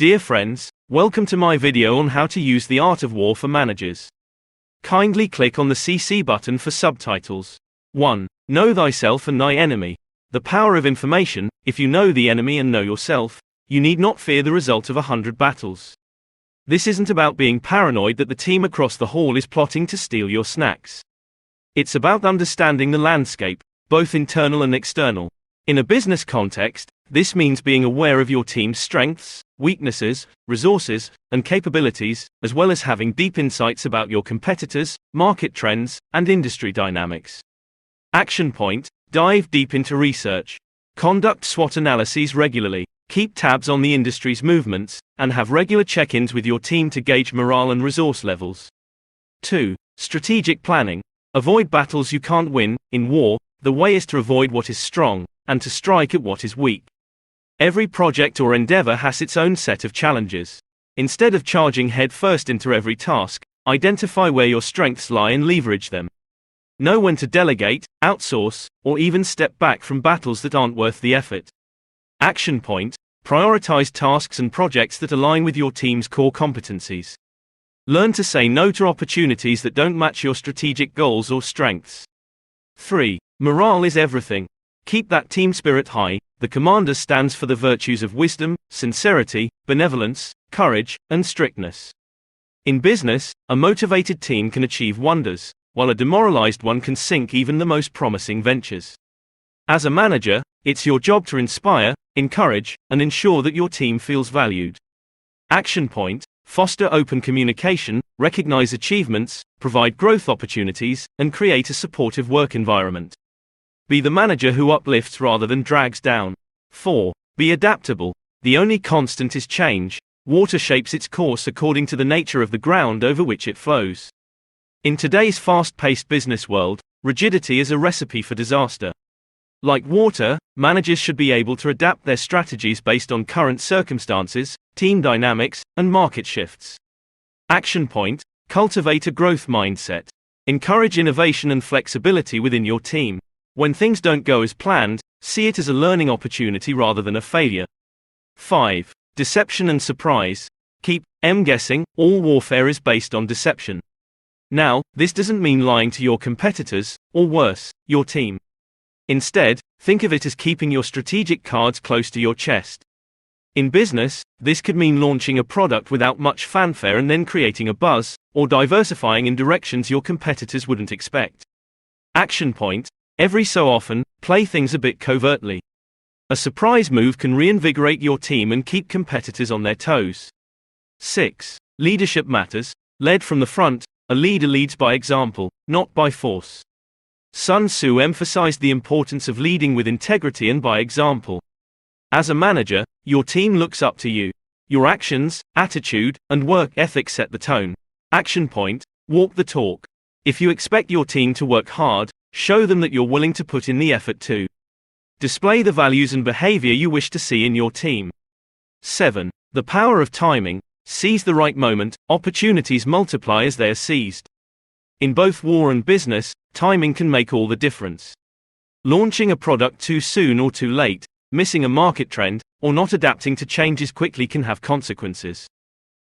Dear friends, welcome to my video on how to use the art of war for managers. Kindly click on the CC button for subtitles. 1. Know thyself and thy enemy. The power of information. If you know the enemy and know yourself, you need not fear the result of 100 battles. This isn't about being paranoid that the team across the hall is plotting to steal your snacks. It's about understanding the landscape, both internal and external. In a business context, this means being aware of your team's strengths, weaknesses, resources, and capabilities, as well as having deep insights about your competitors, market trends, and industry dynamics. Action point: dive deep into research. Conduct SWOT analyses regularly. Keep tabs on the industry's movements, and have regular check-ins with your team to gauge morale and resource levels. 2. Strategic planning. Avoid battles you can't win. In war, the way is to avoid what is strong, and to strike at what is weak. Every project or endeavor has its own set of challenges. Instead of charging headfirst into every task, identify where your strengths lie and leverage them. Know when to delegate, outsource, or even step back from battles that aren't worth the effort. Action point: prioritize tasks and projects that align with your team's core competencies. Learn to say no to opportunities that don't match your strategic goals or strengths. 3. Morale is everything. Keep that team spirit high. The commander stands for the virtues of wisdom, sincerity, benevolence, courage, and strictness. In business, a motivated team can achieve wonders, while a demoralized one can sink even the most promising ventures. As a manager, it's your job to inspire, encourage, and ensure that your team feels valued. Action point: foster open communication, recognize achievements, provide growth opportunities, and create a supportive work environment. Be the manager who uplifts rather than drags down. 4. Be adaptable. The only constant is change. Water shapes its course according to the nature of the ground over which it flows. In today's fast-paced business world, rigidity is a recipe for disaster. Like water, managers should be able to adapt their strategies based on current circumstances, team dynamics, and market shifts. Action point: cultivate a growth mindset. Encourage innovation and flexibility within your team. When things don't go as planned, see it as a learning opportunity rather than a failure. 5. Deception and surprise. Keep guessing. All warfare is based on deception. Now, this doesn't mean lying to your competitors, or worse, your team. Instead, think of it as keeping your strategic cards close to your chest. In business, this could mean launching a product without much fanfare and then creating a buzz, or diversifying in directions your competitors wouldn't expect. Action point: every so often, play things a bit covertly. A surprise move can reinvigorate your team and keep competitors on their toes. 6. Leadership matters. Led from the front, a leader leads by example, not by force. Sun Tzu emphasized the importance of leading with integrity and by example. As a manager, your team looks up to you. Your actions, attitude, and work ethic set the tone. Action point: walk the talk. If you expect your team to work hard, show them that you're willing to put in the effort too. Display the values and behavior you wish to see in your team. 7. The power of timing. Seize the right moment. Opportunities multiply as they are seized. In both war and business, timing can make all the difference. Launching a product too soon or too late, missing a market trend, or not adapting to changes quickly can have consequences.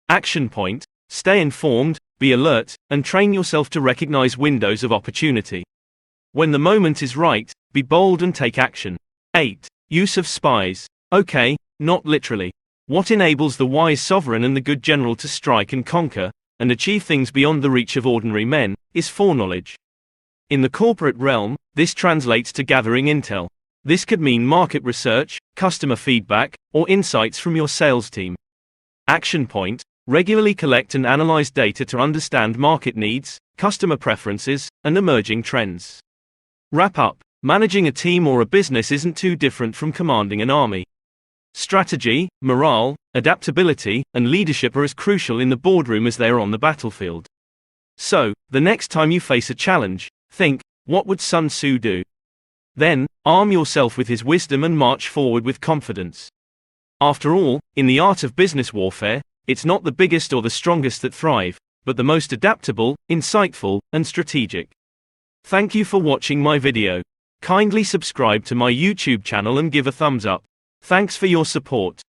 Action point: stay informed, be alert, and train yourself to recognize windows of opportunity. When the moment is right, be bold and take action. 8. Use of spies. Okay, not literally. What enables the wise sovereign and the good general to strike and conquer, and achieve things beyond the reach of ordinary men, is foreknowledge. In the corporate realm, this translates to gathering intel. This could mean market research, customer feedback, or insights from your sales team. Action point: regularly collect and analyze data to understand market needs, customer preferences, and emerging trends. Wrap up: managing a team or a business isn't too different from commanding an army. Strategy, morale, adaptability, and leadership are as crucial in the boardroom as they are on the battlefield. So, the next time you face a challenge, think, what would Sun Tzu do? Then, arm yourself with his wisdom and march forward with confidence. After all, in the art of business warfare, it's not the biggest or the strongest that thrive, but the most adaptable, insightful, and strategic. Thank you for watching my video. Kindly subscribe to my YouTube channel and give a thumbs up. Thanks for your support.